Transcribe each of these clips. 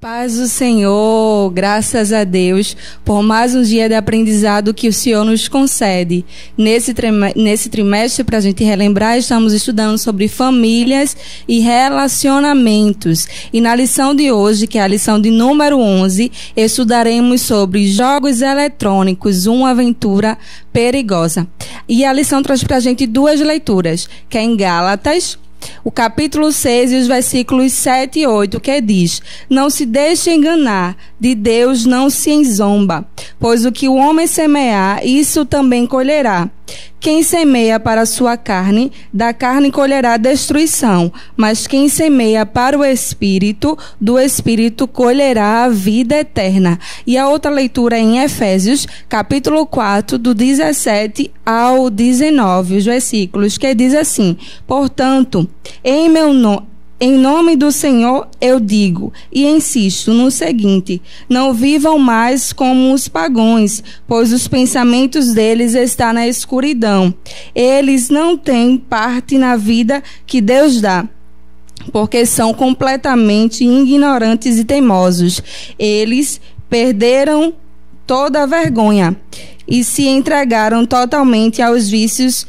Paz do Senhor, graças a Deus por mais um dia de aprendizado que o Senhor nos concede. Nesse trimestre, para a gente relembrar, estamos estudando sobre famílias e relacionamentos. E na lição de hoje, que é a lição de número 11, estudaremos sobre jogos eletrônicos, uma aventura perigosa. E a lição traz para a gente duas leituras, que é em Gálatas, o capítulo 6 e os versículos 7 e 8, que diz: não se deixe enganar, de Deus não se enzomba, pois o que o homem semear, isso também colherá. Quem semeia para a sua carne, da carne colherá destruição, mas quem semeia para o Espírito, do Espírito colherá a vida eterna. E a outra leitura é em Efésios, capítulo 4, do 17 ao 19, os versículos, que diz assim: portanto, em nome do Senhor eu digo e insisto no seguinte: não vivam mais como os pagãos, pois os pensamentos deles estão na escuridão. Eles não têm parte na vida que Deus dá, porque são completamente ignorantes e teimosos. Eles perderam toda a vergonha e se entregaram totalmente aos vícios.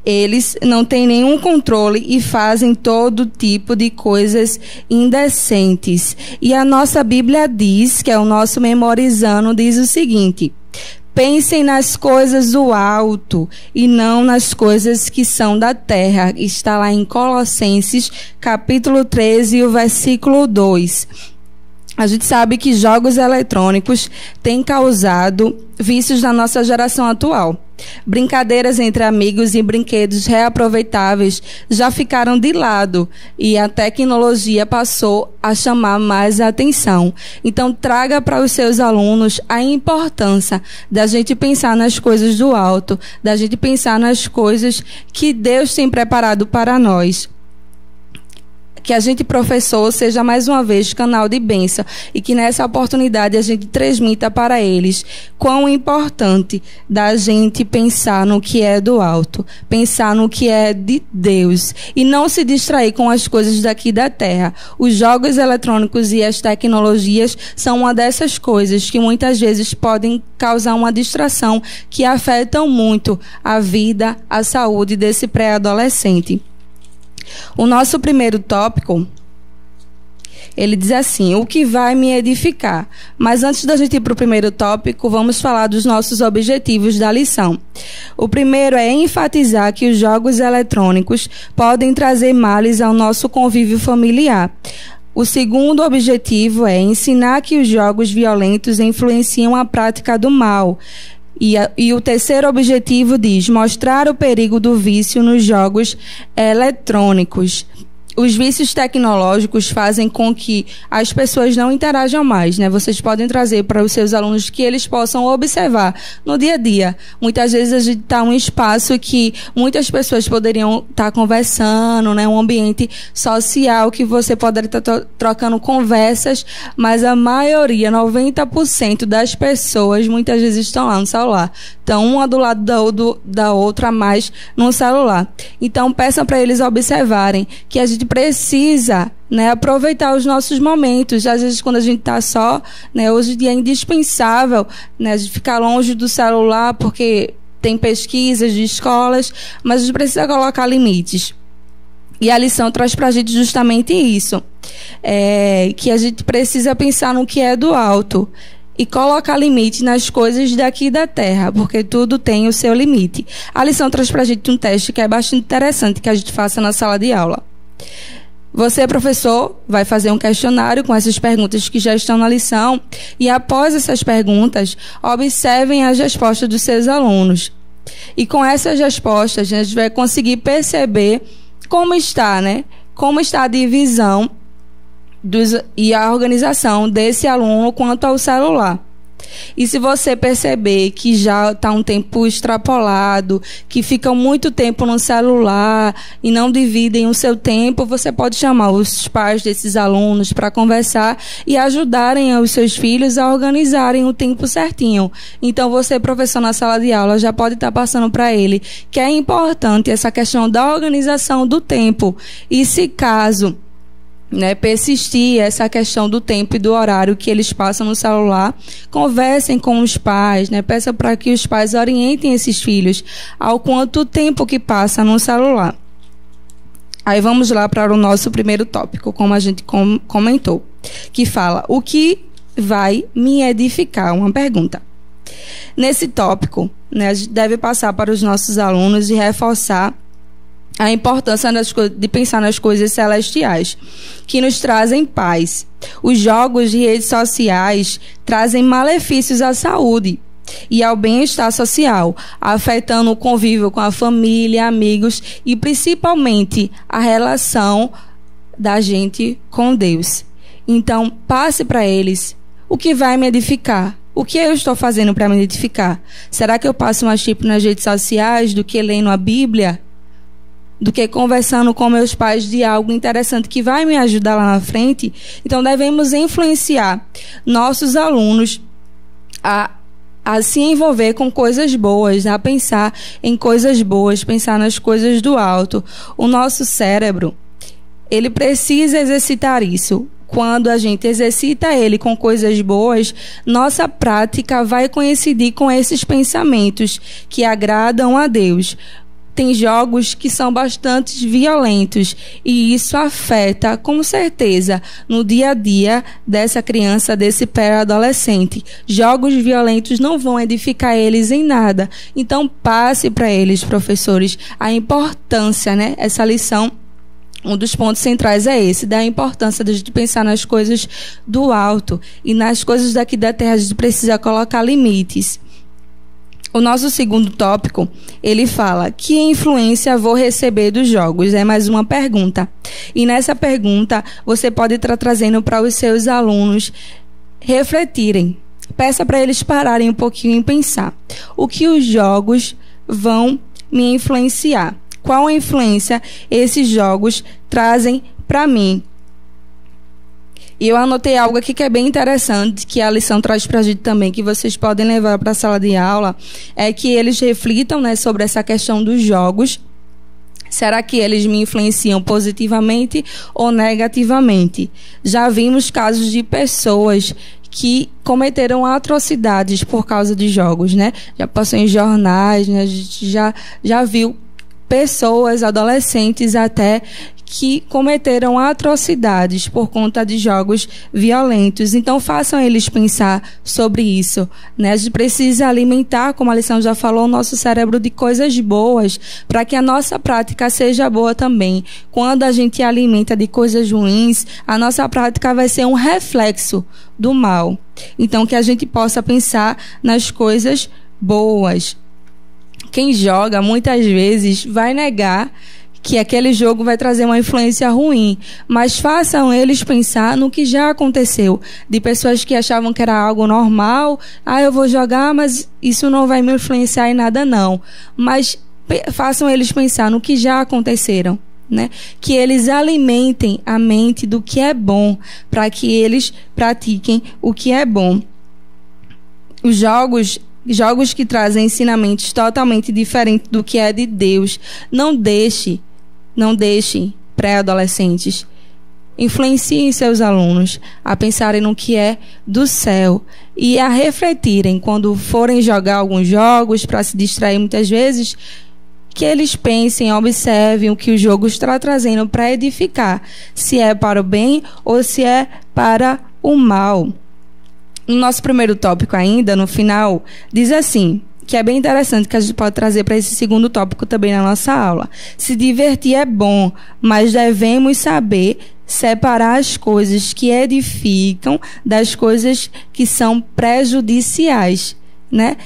Eles não têm nenhum controle e fazem todo tipo de coisas indecentes. E a nossa Bíblia diz, que é o nosso memorizando, diz o seguinte: pensem nas coisas do alto e não nas coisas que são da terra. Está lá em Colossenses, capítulo 13, o versículo 2. A gente sabe que jogos eletrônicos têm causado vícios na nossa geração atual. Brincadeiras entre amigos e brinquedos reaproveitáveis já ficaram de lado e a tecnologia passou a chamar mais a atenção. Então, traga para os seus alunos a importância da gente pensar nas coisas do alto, da gente pensar nas coisas que Deus tem preparado para nós. Que a gente, professor, seja mais uma vez canal de bênção e que nessa oportunidade a gente transmita para eles quão importante da gente pensar no que é do alto, pensar no que é de Deus e não se distrair com as coisas daqui da terra. Os jogos eletrônicos e as tecnologias são uma dessas coisas que muitas vezes podem causar uma distração que afetam muito a vida, a saúde desse pré-adolescente. O nosso primeiro tópico, ele diz assim: o que vai me edificar? Mas antes da gente ir para o primeiro tópico, vamos falar dos nossos objetivos da lição. O primeiro é enfatizar que os jogos eletrônicos podem trazer males ao nosso convívio familiar. O segundo objetivo é ensinar que os jogos violentos influenciam a prática do mal. E o terceiro objetivo diz mostrar o perigo do vício nos jogos eletrônicos. Os vícios tecnológicos fazem com que as pessoas não interajam mais, né? Vocês podem trazer para os seus alunos que eles possam observar no dia a dia. Muitas vezes a gente está em um espaço que muitas pessoas poderiam estar conversando, né? Um ambiente social que você poderia estar trocando conversas, mas a maioria, 90% das pessoas, muitas vezes estão lá no celular. Então, uma do lado da outra, mais no celular. Então, peçam para eles observarem que a gente precisa, né, aproveitar os nossos momentos. Às vezes, quando a gente está só, né, hoje em dia é indispensável, né, a gente ficar longe do celular, porque tem pesquisas de escolas, mas a gente precisa colocar limites. E a lição traz para a gente justamente isso, que a gente precisa pensar no que é do alto e colocar limite nas coisas daqui da terra, porque tudo tem o seu limite. A lição traz para a gente um teste que é bastante interessante, que a gente faça na sala de aula. Você, professor, vai fazer um questionário com essas perguntas que já estão na lição e, após essas perguntas, observem as respostas dos seus alunos. E com essas respostas, a gente vai conseguir perceber como está, né? Como está a divisão e a organização desse aluno quanto ao celular. E se você perceber que já está um tempo extrapolado, que ficam muito tempo no celular e não dividem o seu tempo, você pode chamar os pais desses alunos para conversar e ajudarem os seus filhos a organizarem o tempo certinho. Então você, professor, na sala de aula, já pode estar passando para ele que é importante essa questão da organização do tempo. E se caso né, persistir essa questão do tempo e do horário que eles passam no celular. Conversem com os pais, né, peçam para que os pais orientem esses filhos ao quanto tempo que passa no celular. Aí vamos lá para o nosso primeiro tópico, como a gente comentou, que fala: o que vai me edificar? Uma pergunta. Nesse tópico, né, a gente deve passar para os nossos alunos e reforçar a importância de pensar nas coisas celestiais, que nos trazem paz. Os jogos de redes sociais trazem malefícios à saúde e ao bem-estar social, afetando o convívio com a família, amigos e principalmente a relação da gente com Deus. Então, passe para eles o que vai me edificar. O que eu estou fazendo para me edificar? Será que eu passo mais tempo nas redes sociais do que lendo a Bíblia? Do que conversando com meus pais de algo interessante que vai me ajudar lá na frente? Então, devemos influenciar nossos alunos a se envolver com coisas boas, a pensar em coisas boas, pensar nas coisas do alto. O nosso cérebro, ele precisa exercitar isso. Quando a gente exercita ele com coisas boas, nossa prática vai coincidir com esses pensamentos que agradam a Deus. Tem jogos que são bastante violentos e isso afeta, com certeza, no dia a dia dessa criança, desse pré-adolescente. Jogos violentos não vão edificar eles em nada. Então, passe para eles, professores, a importância, né? Essa lição, um dos pontos centrais é esse, da importância de a gente pensar nas coisas do alto e nas coisas daqui da terra. A gente precisa colocar limites. O nosso segundo tópico, ele fala: que influência vou receber dos jogos? É mais uma pergunta. E nessa pergunta, você pode estar trazendo para os seus alunos refletirem. Peça para eles pararem um pouquinho e pensar. O que os jogos vão me influenciar? Qual a influência esses jogos trazem para mim? E eu anotei algo aqui que é bem interessante, que a lição traz para a gente também, que vocês podem levar para a sala de aula, é que eles reflitam, né, sobre essa questão dos jogos. Será que eles me influenciam positivamente ou negativamente? Já vimos casos de pessoas que cometeram atrocidades por causa de jogos, né? Já passou em jornais, né? A gente já viu pessoas, adolescentes até, que cometeram atrocidades por conta de jogos violentos. Então, façam eles pensar sobre isso, né? A gente precisa alimentar, como a lição já falou, o nosso cérebro de coisas boas, para que a nossa prática seja boa também. Quando a gente alimenta de coisas ruins, a nossa prática vai ser um reflexo do mal. Então, que a gente possa pensar nas coisas boas. Quem joga, muitas vezes, vai negar que aquele jogo vai trazer uma influência ruim, mas façam eles pensar no que já aconteceu, de pessoas que achavam que era algo normal. Eu vou jogar, mas isso não vai me influenciar em nada não. Mas façam eles pensar no que já aconteceram, né? Que eles alimentem a mente do que é bom, para que eles pratiquem o que é bom. Os jogos que trazem ensinamentos totalmente diferentes do que é de Deus. Não deixe pré-adolescentes, influenciem seus alunos a pensarem no que é do céu e a refletirem quando forem jogar alguns jogos para se distrair muitas vezes, que eles pensem, observem o que o jogo está trazendo para edificar, se é para o bem ou se é para o mal. No nosso primeiro tópico ainda, no final, diz assim, que é bem interessante, que a gente pode trazer para esse segundo tópico também na nossa aula. Se divertir é bom, mas devemos saber separar as coisas que edificam das coisas que são prejudiciais, né?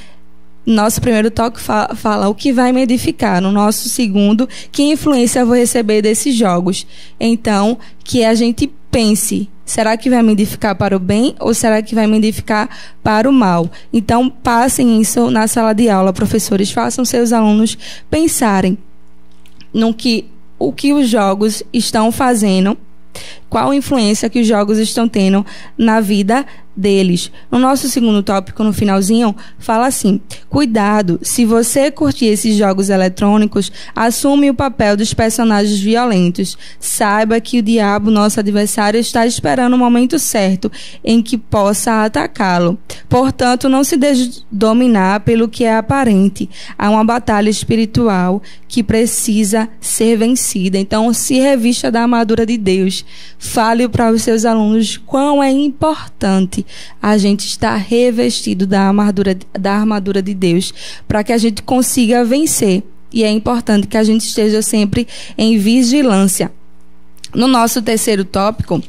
Nosso primeiro tópico fala o que vai me edificar. No nosso segundo, que influência eu vou receber desses jogos. Então, que a gente pense, será que vai me edificar para o bem ou será que vai me edificar para o mal? Então, passem isso na sala de aula, professores. Façam seus alunos pensarem o que os jogos estão fazendo qual a influência que os jogos estão tendo na vida deles. No nosso segundo tópico, no finalzinho, fala assim: cuidado, se você curtir esses jogos eletrônicos, assume o papel dos personagens violentos. Saiba que o diabo, nosso adversário, está esperando o momento certo em que possa atacá-lo. Portanto, não se deixe dominar pelo que é aparente. Há uma batalha espiritual que precisa ser vencida. Então, se revista da armadura de Deus. Fale para os seus alunos quão é importante a gente estar revestido da armadura de Deus, para que a gente consiga vencer. E é importante que a gente esteja sempre em vigilância. No nosso terceiro tópico,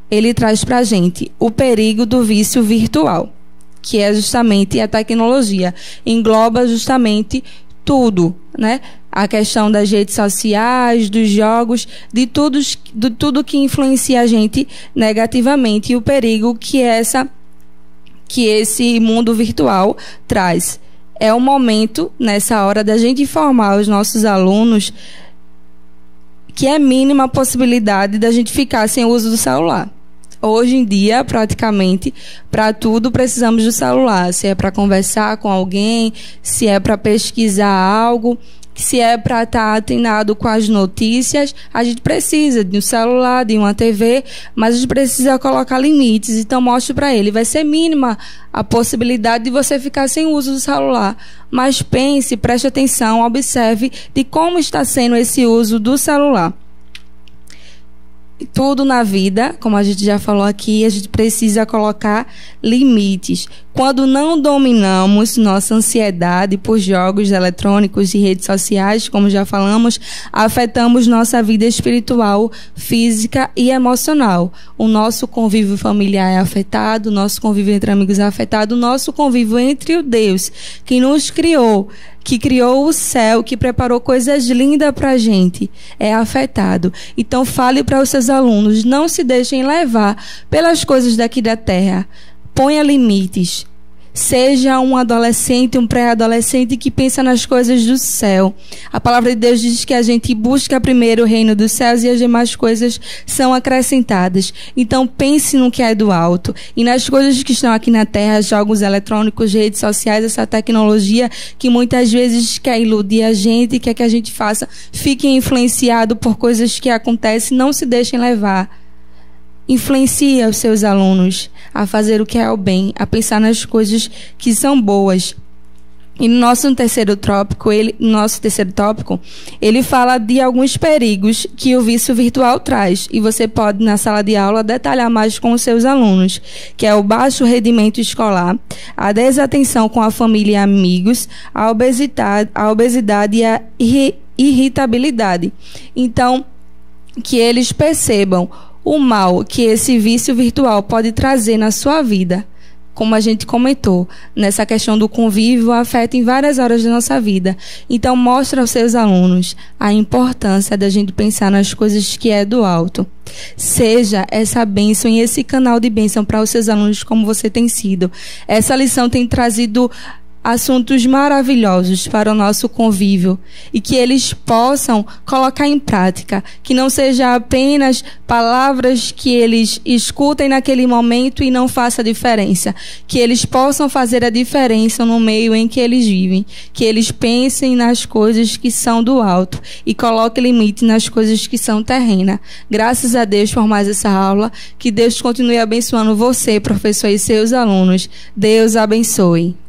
ele traz para a gente o perigo do vício virtual, que é justamente a tecnologia. Engloba justamente tudo, né? A questão das redes sociais, dos jogos, de tudo que influencia a gente negativamente, e o perigo que esse mundo virtual traz. É o momento, nessa hora, da gente informar os nossos alunos que é mínima a possibilidade da gente ficar sem o uso do celular. Hoje em dia, praticamente, para tudo precisamos do celular. Se é para conversar com alguém, se é para pesquisar algo, se é para estar atenado com as notícias, a gente precisa de um celular, de uma TV, mas a gente precisa colocar limites. Então, mostre para ele. Vai ser mínima a possibilidade de você ficar sem o uso do celular. Mas pense, preste atenção, observe de como está sendo esse uso do celular. Tudo na vida, como a gente já falou aqui, a gente precisa colocar limites. Quando não dominamos nossa ansiedade por jogos eletrônicos e redes sociais, como já falamos, afetamos nossa vida espiritual, física e emocional. O nosso convívio familiar é afetado, o nosso convívio entre amigos é afetado, o nosso convívio entre o Deus que nos criou, que criou o céu, que preparou coisas lindas para a gente, é afetado. Então, fale para os seus alunos, não se deixem levar pelas coisas daqui da terra. Ponha limites. Seja um adolescente, um pré-adolescente que pensa nas coisas do céu. A palavra de Deus diz que a gente busca primeiro o reino dos céus e as demais coisas são acrescentadas. Então pense no que é do alto e nas coisas que estão aqui na terra, jogos eletrônicos, redes sociais, essa tecnologia que muitas vezes quer iludir a gente, quer que a gente faça, fique influenciado por coisas que acontecem, não se deixem levar. Influencia os seus alunos a fazer o que é o bem, a pensar nas coisas que são boas. E no nosso terceiro tópico, ele fala de alguns perigos que o vício virtual traz. E você pode, na sala de aula, detalhar mais com os seus alunos, que é o baixo rendimento escolar, a desatenção com a família e amigos, a obesidade e a irritabilidade. Então, que eles percebam o mal que esse vício virtual pode trazer na sua vida. Como a gente comentou, nessa questão do convívio, afeta em várias horas da nossa vida. Então, mostre aos seus alunos a importância da gente pensar nas coisas que é do alto. Seja essa bênção e esse canal de bênção para os seus alunos como você tem sido. Essa lição tem trazido assuntos maravilhosos para o nosso convívio e que eles possam colocar em prática, que não seja apenas palavras que eles escutem naquele momento e não faça diferença, que eles possam fazer a diferença no meio em que eles vivem, que eles pensem nas coisas que são do alto e coloquem limite nas coisas que são terrenas. Graças a Deus por mais essa aula, que Deus continue abençoando você, professor, e seus alunos. Deus abençoe.